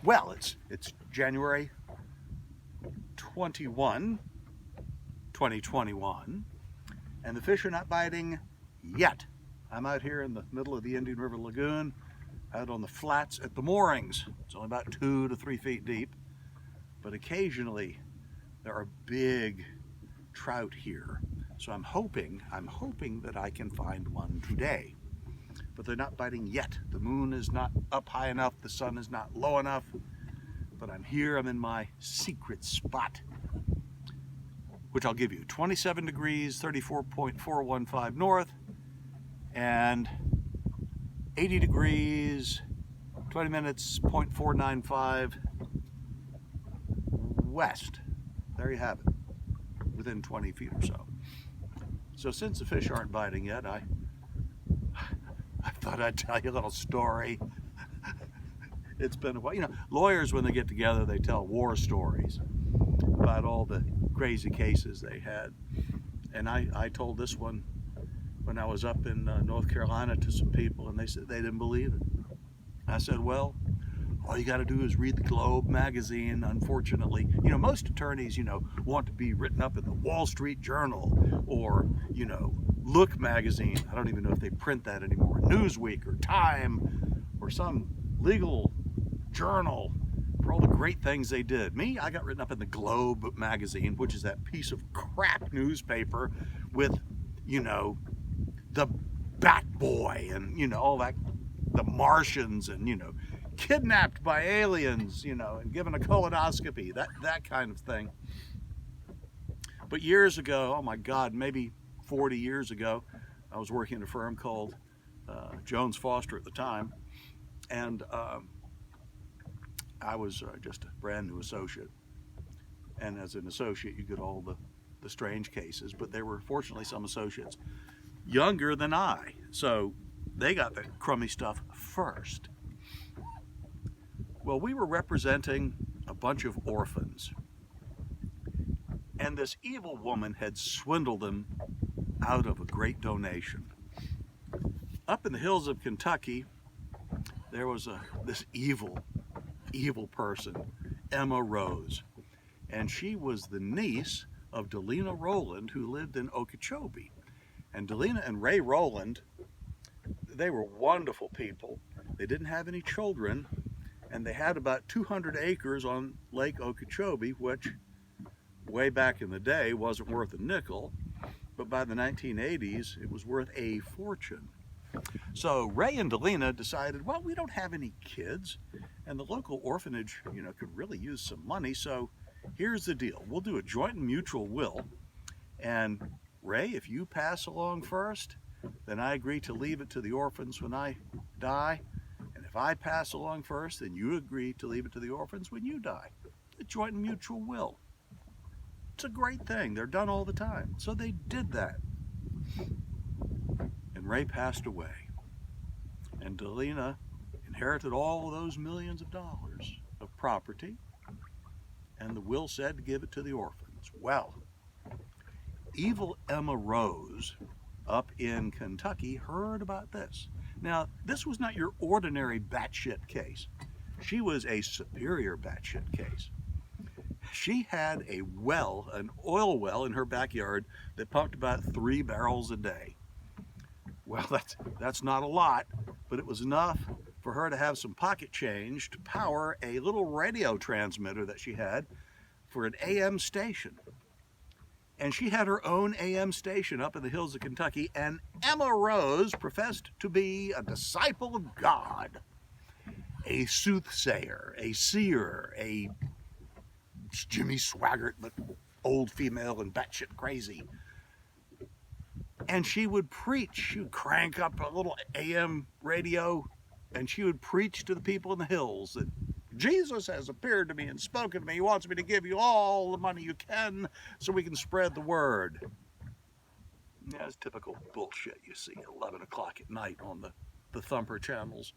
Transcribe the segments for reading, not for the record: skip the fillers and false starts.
Well, it's January 21, 2021, and the fish are not biting yet. I'm out here in the middle of the Indian River Lagoon, out on the flats at the moorings. It's only about 2 to 3 feet deep, but occasionally there are big trout here. So I'm hoping that I can find one today. But they're not biting yet. The moon is not up high enough, the sun is not low enough, but I'm here, I'm in my secret spot, which I'll give you. 27 degrees, 34.415 north, and 80 degrees, 20 minutes, 0.495 west. There you have it, within 20 feet or so. So since the fish aren't biting yet, I thought I'd tell you a little story. It's been a while. You know, lawyers, when they get together, they tell war stories about all the crazy cases they had. And I told this one when I was up in North Carolina to some people, and they said they didn't believe it. I said, well, all you got to do is read the Globe magazine. Unfortunately, you know, most attorneys, you know, want to be written up in the Wall Street Journal or, you know, Look magazine. I don't even know if they print that anymore. Newsweek or Time or some legal journal for all the great things they did. Me, I got written up in the Globe magazine, which is that piece of crap newspaper with, you know, the Bat Boy and, you know, all that, the Martians and, you know, kidnapped by aliens, you know, and given a colonoscopy, that kind of thing. But years ago, oh my God, maybe 40 years ago, I was working at a firm called Jones Foster at the time, and I was just a brand new associate. And as an associate, you get all the strange cases, but there were fortunately some associates younger than I, so they got the crummy stuff first. Well, we were representing a bunch of orphans, and this evil woman had swindled them out of a great donation. Up in the hills of Kentucky, there was this evil person, Emma Rose, and she was the niece of Delina Rowland, who lived in Okeechobee. And Delina and Ray Rowland, they were wonderful people. They didn't have any children, and they had about 200 acres on Lake Okeechobee, which way back in the day wasn't worth a nickel, but by the 1980s it was worth a fortune. So Ray and Delina decided, well, we don't have any kids, and the local orphanage, you know, could really use some money, so here's the deal. We'll do a joint and mutual will, and Ray, if you pass along first, then I agree to leave it to the orphans when I die, and if I pass along first, then you agree to leave it to the orphans when you die. A joint and mutual will. It's a great thing. They're done all the time. So they did that. And Ray passed away. And Delina inherited all those millions of dollars of property. And the will said to give it to the orphans. Well, evil Emma Rose up in Kentucky heard about this. Now, this was not your ordinary batshit case. She was a superior batshit case. She had a well, an oil well in her backyard that pumped about 3 barrels a day. Well, that's not a lot, but it was enough for her to have some pocket change to power a little radio transmitter that she had for an AM station. And she had her own AM station up in the hills of Kentucky, and Emma Rose professed to be a disciple of God, a soothsayer, a seer, a Jimmy Swaggart, but old female and batshit crazy. And she would preach. She would crank up a little AM radio, and she would preach to the people in the hills that Jesus has appeared to me and spoken to me. He wants me to give you all the money you can so we can spread the word. Yeah, it's typical bullshit you see at 11 o'clock at night on the thumper channels.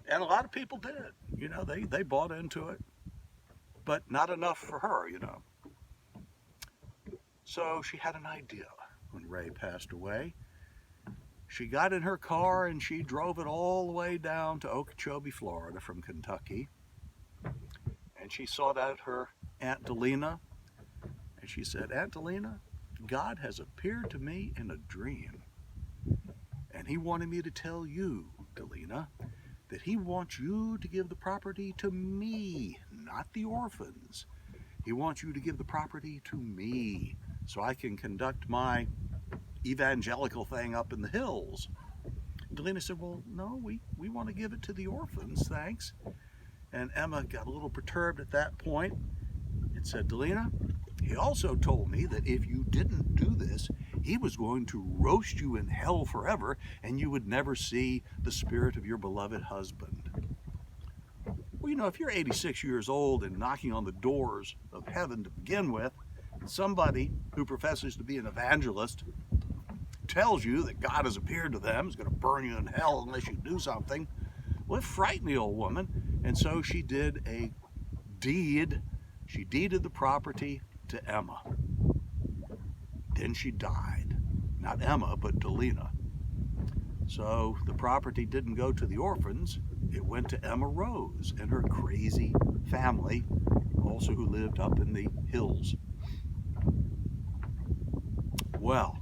And a lot of people did. You know, they bought into it. But not enough for her, you know. So she had an idea when Ray passed away. she got in her car and she drove it all the way down to Okeechobee, Florida from Kentucky. And she sought out her Aunt Delina, and she said, Aunt Delina, God has appeared to me in a dream, and he wanted me to tell you, Delina, that he wants you to give the property to me, not the orphans. He wants you to give the property to me so I can conduct my evangelical thing up in the hills. Delina said, well, no, we want to give it to the orphans, thanks. And Emma got a little perturbed at that point and said, Delina, he also told me that if you didn't do this, he was going to roast you in hell forever and you would never see the spirit of your beloved husband. Well, you know, if you're 86 years old and knocking on the doors of heaven to begin with, somebody who professes to be an evangelist tells you that God has appeared to them, is going to burn you in hell unless you do something, well, it frightened the old woman, and so she did a deed. She deeded the property to Emma. Then she died. Not Emma, but Delina. So the property didn't go to the orphans. It went to Emma Rose and her crazy family, also who lived up in the hills. Well,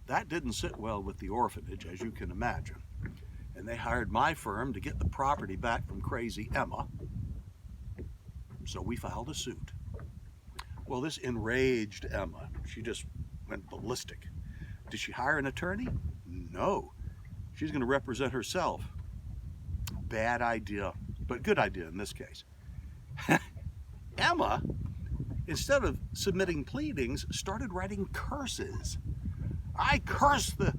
that didn't sit well with the orphanage, as you can imagine. And they hired my firm to get the property back from crazy Emma. So we filed a suit. Well, this enraged Emma. She just went ballistic. Did she hire an attorney? No. She's going to represent herself. Bad idea, but good idea in this case. Emma, instead of submitting pleadings, started writing curses. I curse the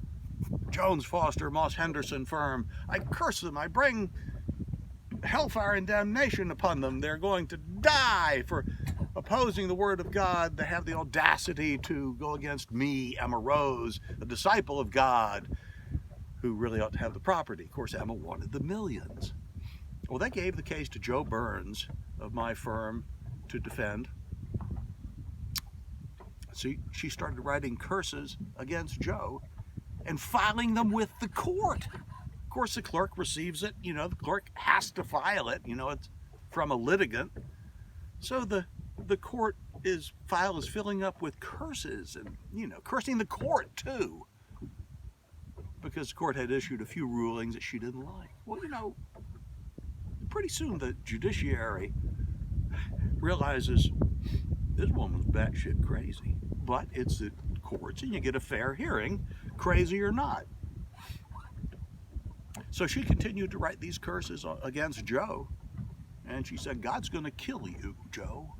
Jones, Foster, Moss, Henderson firm. I curse them. I bring hellfire and damnation upon them. They're going to die for opposing the word of God. They have the audacity to go against me, Emma Rose, a disciple of God, who really ought to have the property. Of course, Emma wanted the millions. Well, they gave the case to Joe Burns of my firm to defend. See, she started writing curses against Joe and filing them with the court. Of course, the clerk receives it. You know, the clerk has to file it. You know, it's from a litigant. So the court file is filling up with curses and, you know, cursing the court too, because the court had issued a few rulings that she didn't like. Well, you know, pretty soon the judiciary realizes this woman's batshit crazy, but it's the courts and you get a fair hearing, crazy or not. So she continued to write these curses against Joe, and she said, God's going to kill you, Joe.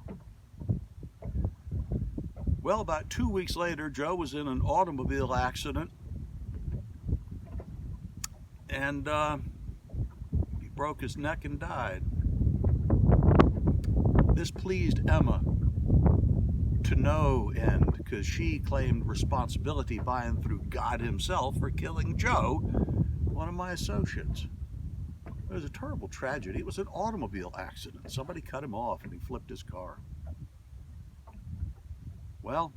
Well, about 2 weeks later, Joe was in an automobile accident, and he broke his neck and died. This pleased Emma to no end, because she claimed responsibility by and through God himself for killing Joe, one of my associates. It was a terrible tragedy. It was an automobile accident. Somebody cut him off and he flipped his car. Well,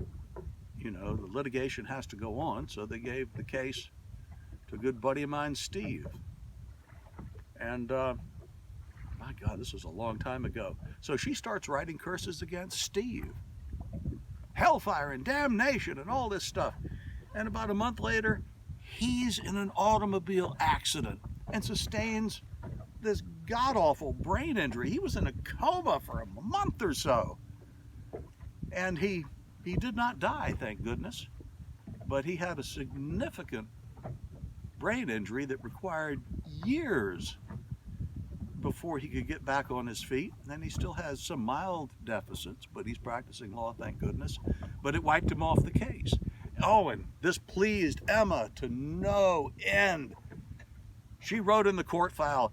you know, the litigation has to go on, so they gave the case to a good buddy of mine, Steve. And my God, this was a long time ago. So she starts writing curses against Steve. Hellfire and damnation and all this stuff. And about a month later, he's in an automobile accident and sustains this god-awful brain injury. He was in a coma for a month or so. And he did not die, thank goodness. But he had a significant brain injury that required years before he could get back on his feet. And he still has some mild deficits, but he's practicing law, thank goodness. But it wiped him off the case. Oh, and this pleased Emma to no end. She wrote in the court file,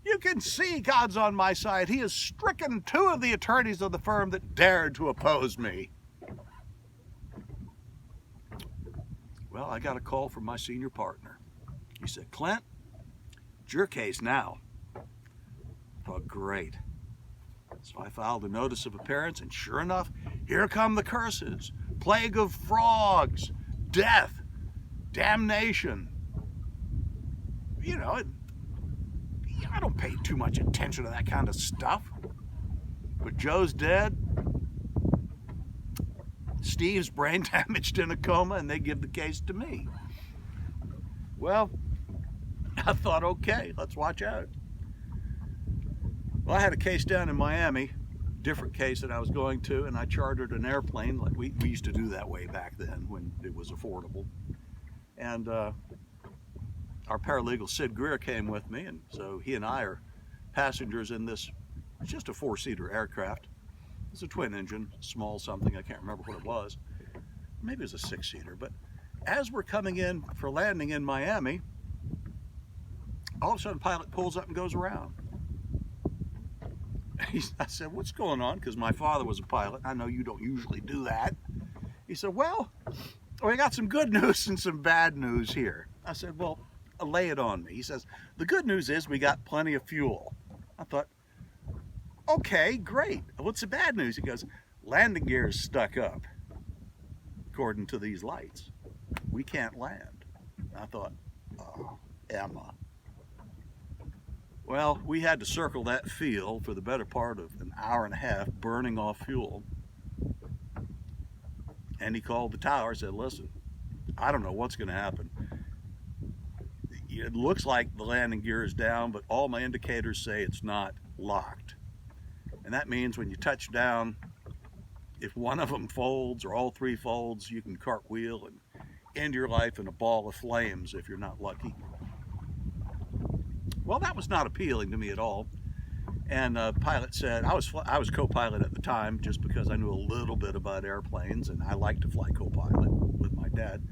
you can see God's on my side. He has stricken 2 of the attorneys of the firm that dared to oppose me. Well, I got a call from my senior partner. He said, Clint, it's your case now. I thought, great. So I filed a notice of appearance, and sure enough, here come the curses. Plague of frogs, death, damnation. You know, I don't pay too much attention to that kind of stuff. But Joe's dead. Steve's brain damaged in a coma, and they give the case to me. Well, I thought, okay, let's watch out. Well, I had a case down in Miami, different case that I was going to, and I chartered an airplane. Like we used to do that way back then when it was affordable. And our paralegal, Sid Greer, came with me, and so he and I are passengers in this. It's just a 4-seater aircraft. It's a twin engine, small something, I can't remember what it was. Maybe it was a 6-seater, but as we're coming in for landing in Miami, all of a sudden the pilot pulls up and goes around. I said, what's going on? Because my father was a pilot. I know you don't usually do that. He said, well, we got some good news and some bad news here. I said, well, lay it on me. He says, the good news is we got plenty of fuel. I thought, okay, great. What's the bad news? He goes, landing gear is stuck up. According to these lights, we can't land. I thought, oh, Emma. Well, we had to circle that field for the better part of an hour and a half, burning off fuel. And he called the tower and said, listen, I don't know what's going to happen. It looks like the landing gear is down, but all my indicators say it's not locked. And that means when you touch down, if one of them folds or all three folds, you can cartwheel and end your life in a ball of flames if you're not lucky. Well, that was not appealing to me at all. And the pilot said, I was co-pilot at the time just because I knew a little bit about airplanes, and I like to fly co-pilot with my dad.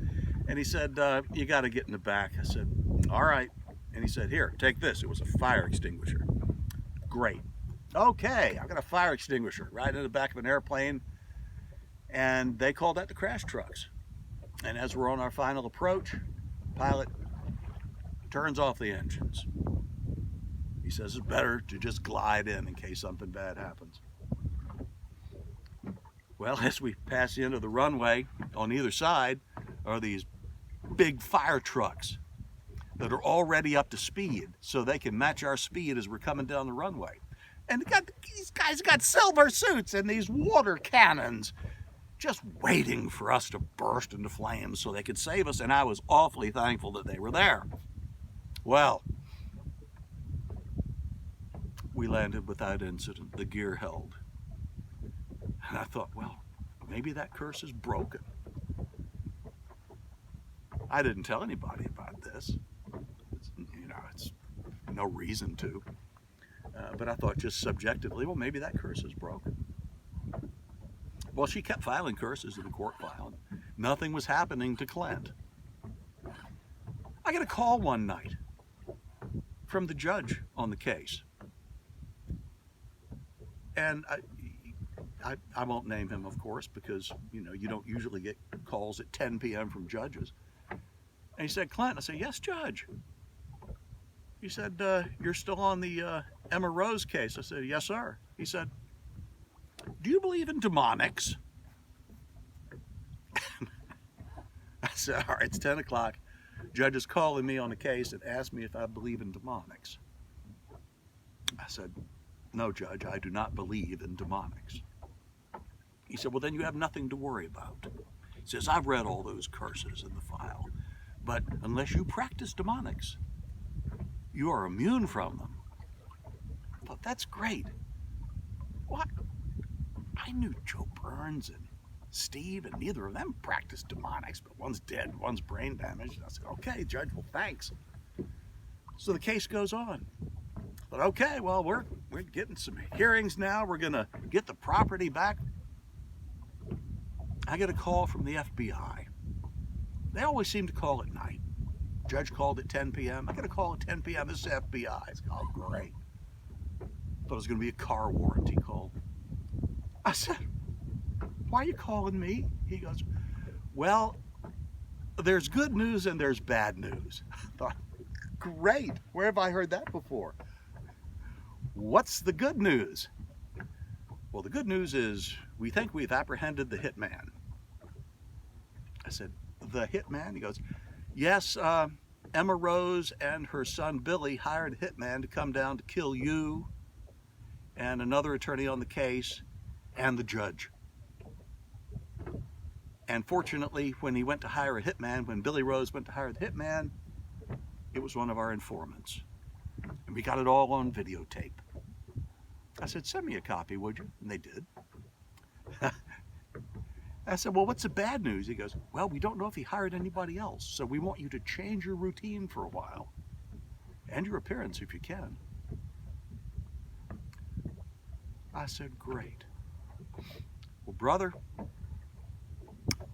And he said, you got to get in the back. I said, all right. And he said, here, take this. It was a fire extinguisher. Great. Okay, I got a fire extinguisher right in the back of an airplane, and they called that the crash trucks. And as we're on our final approach, pilot turns off the engines. He says it's better to just glide in case something bad happens. Well, as we pass the end of the runway, on either side are these big fire trucks that are already up to speed, so they can match our speed as we're coming down the runway. And these guys got silver suits and these water cannons just waiting for us to burst into flames so they could save us, and I was awfully thankful that they were there. Well, we landed without incident. The gear held. And I thought, well, maybe that curse is broken. I didn't tell anybody about this. It's no reason to. But I thought just subjectively, well, maybe that curse is broken. Well, she kept filing curses in the court file. Nothing was happening to Clint. I get a call one night from the judge on the case. And I won't name him, of course, because, you don't usually get calls at 10 p.m. from judges. And he said, Clint. I said, yes, Judge. He said, you're still on the Emma Rose case. I said, yes, sir. He said, do you believe in demonics? I said, all right, it's 10 o'clock. Judge is calling me on the case and asked me if I believe in demonics. I said, no, Judge, I do not believe in demonics. He said, well, then you have nothing to worry about. He says, I've read all those curses in the file, but unless you practice demonics, you are immune from them. I thought, that's great. What? I knew Joe Burns and Steve, and neither of them practiced demonics, but one's dead, one's brain damaged. I said, okay, Judge, well, thanks. So the case goes on. But okay, well, we're getting some hearings now. We're going to get the property back. I get a call from the FBI. They always seem to call at night. Judge called at 10 p.m. I get a call at 10 p.m. This is FBI. I said, oh, great. Thought it was going to be a car warranty call. I said, why are you calling me? He goes, well, there's good news and there's bad news. I thought, great. Where have I heard that before? What's the good news? Well, the good news is we think we've apprehended the hitman. I said, the hitman? He goes, Yes, Emma Rose and her son Billy hired a hitman to come down to kill you and another attorney on the case and the judge. And fortunately, when he went to hire a hitman, when Billy Rose went to hire the hitman, it was one of our informants. And we got it all on videotape. I said, send me a copy, would you? And they did. I said, well, what's the bad news? He goes, well, we don't know if he hired anybody else, so we want you to change your routine for a while. And your appearance if you can. I said, great. Well, brother,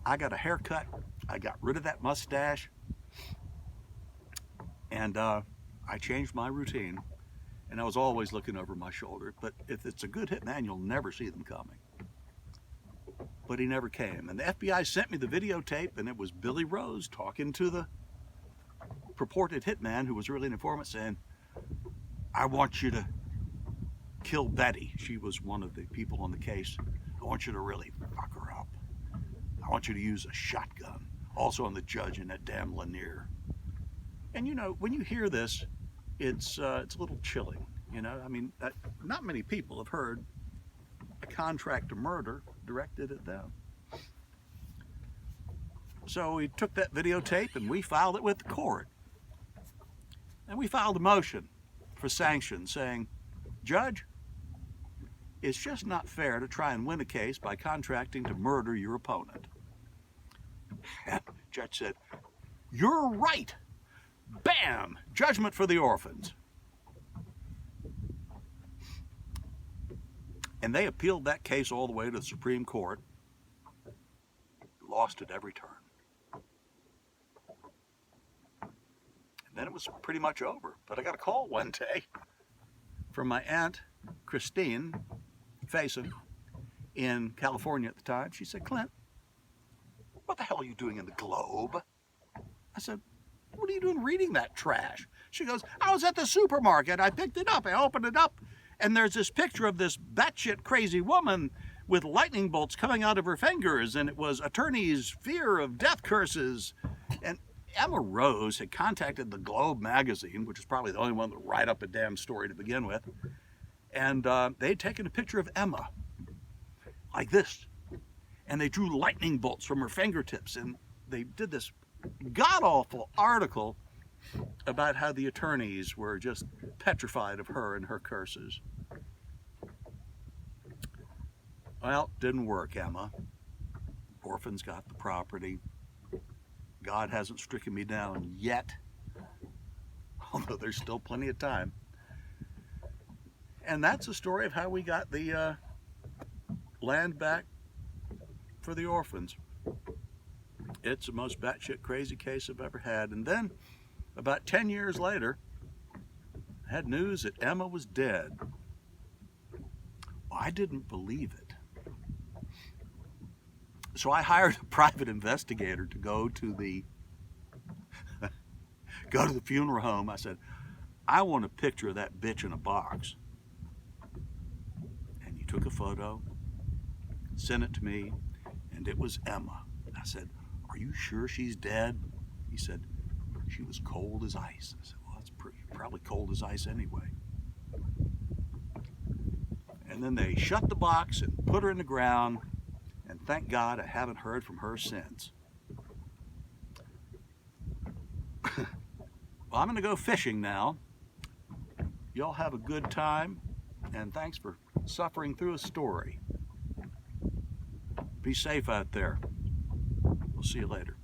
I got a haircut. I got rid of that mustache. And I changed my routine. And I was always looking over my shoulder. But if it's a good hitman, you'll never see them coming. But he never came. And the FBI sent me the videotape, and it was Billy Rose talking to the purported hitman, who was really an informant, saying, I want you to kill Betty. She was one of the people on the case. I want you to really fuck her up. I want you to use a shotgun. Also on the judge and that damn Lanier. And you know, when you hear this, it's a little chilling. You know, I mean, not many people have heard a contract to murder directed at them. So we took that videotape and we filed it with the court. And we filed a motion for sanctions saying, Judge, it's just not fair to try and win a case by contracting to murder your opponent. And the judge said, you're right. Bam! Judgment for the orphans. And they appealed that case all the way to the Supreme Court. Lost at every turn. And then it was pretty much over. But I got a call one day from my aunt, Christine Faison, in California at the time. She said, Clint, what the hell are you doing in the Globe? I said, what are you doing reading that trash? She goes, I was at the supermarket. I picked it up. I opened it up. And there's this picture of this batshit crazy woman with lightning bolts coming out of her fingers. And it was attorney's fear of death curses. And Emma Rose had contacted the Globe magazine, which is probably the only one that would write up a damn story to begin with. And they had taken a picture of Emma like this. And they drew lightning bolts from her fingertips. And they did this god-awful article about how the attorneys were just petrified of her and her curses. Well, didn't work, Emma. Orphans got the property. God hasn't stricken me down yet, although there's still plenty of time. And that's the story of how we got the land back for the orphans. It's the most batshit crazy case I've ever had. And then, about 10 years later, I had news that Emma was dead. Well, I didn't believe it. So I hired a private investigator to go to the funeral home. I said, I want a picture of that bitch in a box. And he took a photo, sent it to me, and it was Emma. I said, are you sure she's dead? He said, she was cold as ice. I said, well, that's probably cold as ice anyway. And then they shut the box and put her in the ground, and thank God I haven't heard from her since. Well, I'm going to go fishing now. Y'all have a good time, and thanks for suffering through a story. Be safe out there. We'll see you later.